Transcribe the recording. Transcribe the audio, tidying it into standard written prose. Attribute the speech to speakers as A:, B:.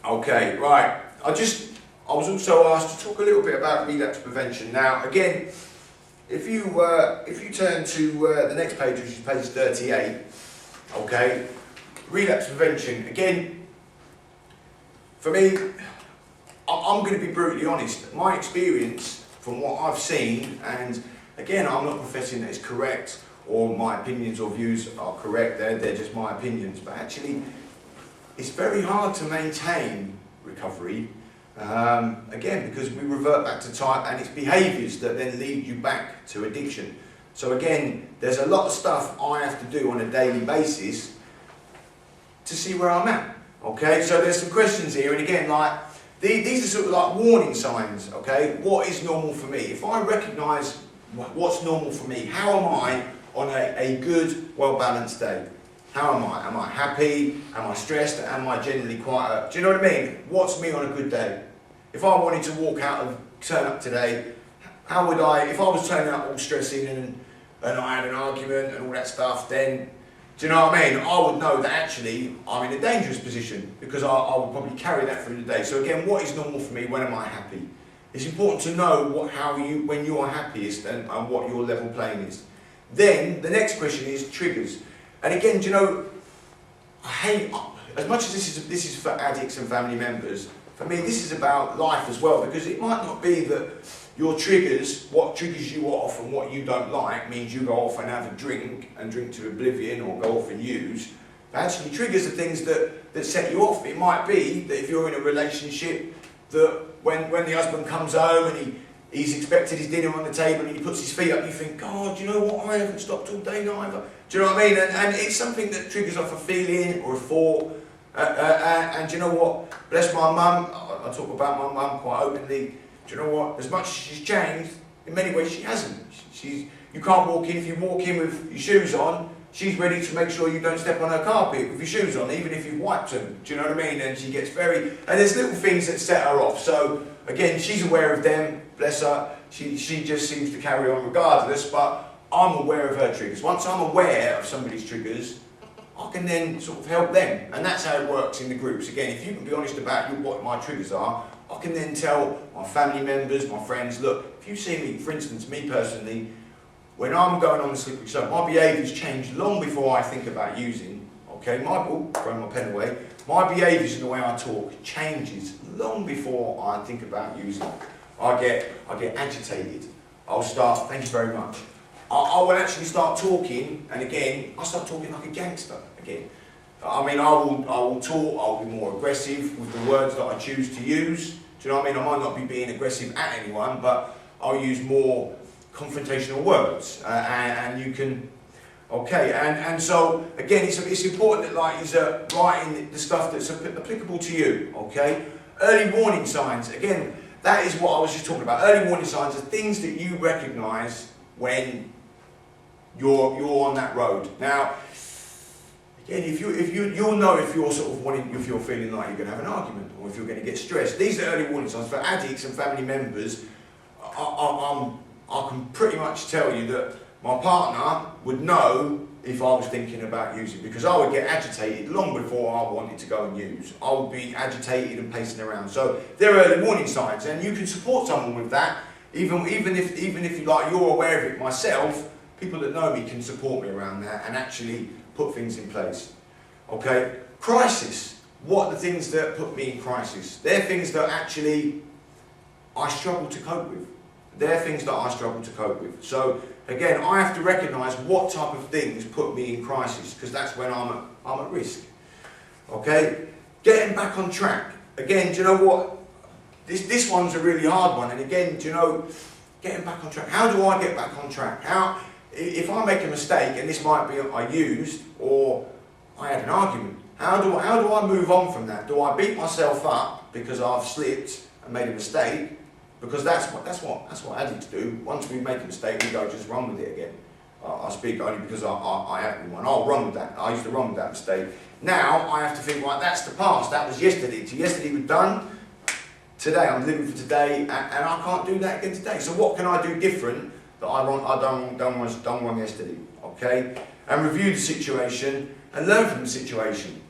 A: Okay, right. I was also asked to talk a little bit about relapse prevention. Now, again, if you turn to the next page, which is page 38, okay, relapse prevention. Again, for me, I'm going to be brutally honest. My experience, from what I've seen, and again, I'm not professing that it's correct or my opinions or views are correct. They're just my opinions. But actually, it's very hard to maintain recovery. Again, because we revert back to type, and it's behaviours that then lead you back to addiction. So again, there's a lot of stuff I have to do on a daily basis to see where I'm at. Okay, so there's some questions here, and again, like these are sort of like warning signs. Okay, what is normal for me? If I recognise what's normal for me, how am I on a good, well-balanced day? How am I? Am I happy? Am I stressed? Am I generally quiet? Do you know what I mean? What's me on a good day? If I wanted to turn up today, how would I, if I was turning up all stressing and I had an argument and all that stuff, then, do you know what I mean? I would know that actually I'm in a dangerous position because I would probably carry that through the day. So again, what is normal for me? When am I happy? It's important to know when you are happiest and what your level playing is. Then the next question is triggers. And again, do you know, I hate, as much as this is for addicts and family members, for me this is about life as well, because it might not be that your triggers, what triggers you off and what you don't like, means you go off and have a drink and drink to oblivion or go off and use. But actually triggers are things that set you off. It might be that if you're in a relationship, that when the husband comes home and he's expected his dinner on the table and he puts his feet up, you think, God, you know what, I haven't stopped all day neither. Do you know what I mean? And it's something that triggers off a feeling or a thought. And do you know what? Bless my mum. I talk about my mum quite openly. Do you know what? As much as she's changed, in many ways she hasn't. You can't walk in. If you walk in with your shoes on, she's ready to make sure you don't step on her carpet with your shoes on, even if you've wiped them. Do you know what I mean? And she gets very... And there's little things that set her off. So, again, she's aware of them. Bless her. She just seems to carry on regardless, but I'm aware of her triggers. Once I'm aware of somebody's triggers, I can then sort of help them. And that's how it works in the groups. Again, if you can be honest about what my triggers are, I can then tell my family members, my friends, look, if you see me, for instance, me personally, when I'm going on the slippery slope, my behaviours change long before I think about using. Okay, throw my pen away. My behaviours and the way I talk changes long before I think about using. I get agitated. I'll start, thank you very much. I will actually start talking, and again, I start talking like a gangster again. I mean, I will talk, I'll be more aggressive with the words that I choose to use. Do you know what I mean? I might not be being aggressive at anyone, but I'll use more confrontational words, and you can, okay, and so, again, it's important that like you're writing the stuff that's applicable to you, okay? Early warning signs, again, that is what I was just talking about. Early warning signs are things that you recognise when you're on that road. Now, again, you'll know if you're sort of if you're feeling like you're going to have an argument or if you're going to get stressed. These are early warning signs for addicts and family members. I can pretty much tell you that my partner would know if I was thinking about using, because I would get agitated long before I wanted to go and use. I would be agitated and pacing around. So they're early warning signs, and you can support someone with that. Even if you like, you're aware of it. Myself, people that know me can support me around that and actually put things in place. Okay, crisis. What are the things that put me in crisis? They're things that actually I struggle to cope with. They're things that I struggle to cope with. So again, I have to recognise what type of things put me in crisis, because that's when I'm at risk. Okay, getting back on track. Again, do you know what? This one's a really hard one. And again, do you know, getting back on track. How do I get back on track? If I make a mistake, and this might be I used or I had an argument, how do I move on from that? Do I beat myself up because I've slipped and made a mistake? Because that's what addicts do. Once we make a mistake, we go just run with it again. I speak only because I had one. I'll run with that. I used to run with that mistake. Now I have to think, right, that's the past. That was yesterday. Yesterday was done. Today I'm living for today, and I can't do that again today. So what can I do different that I done wrong yesterday? Okay, and review the situation and learn from the situation.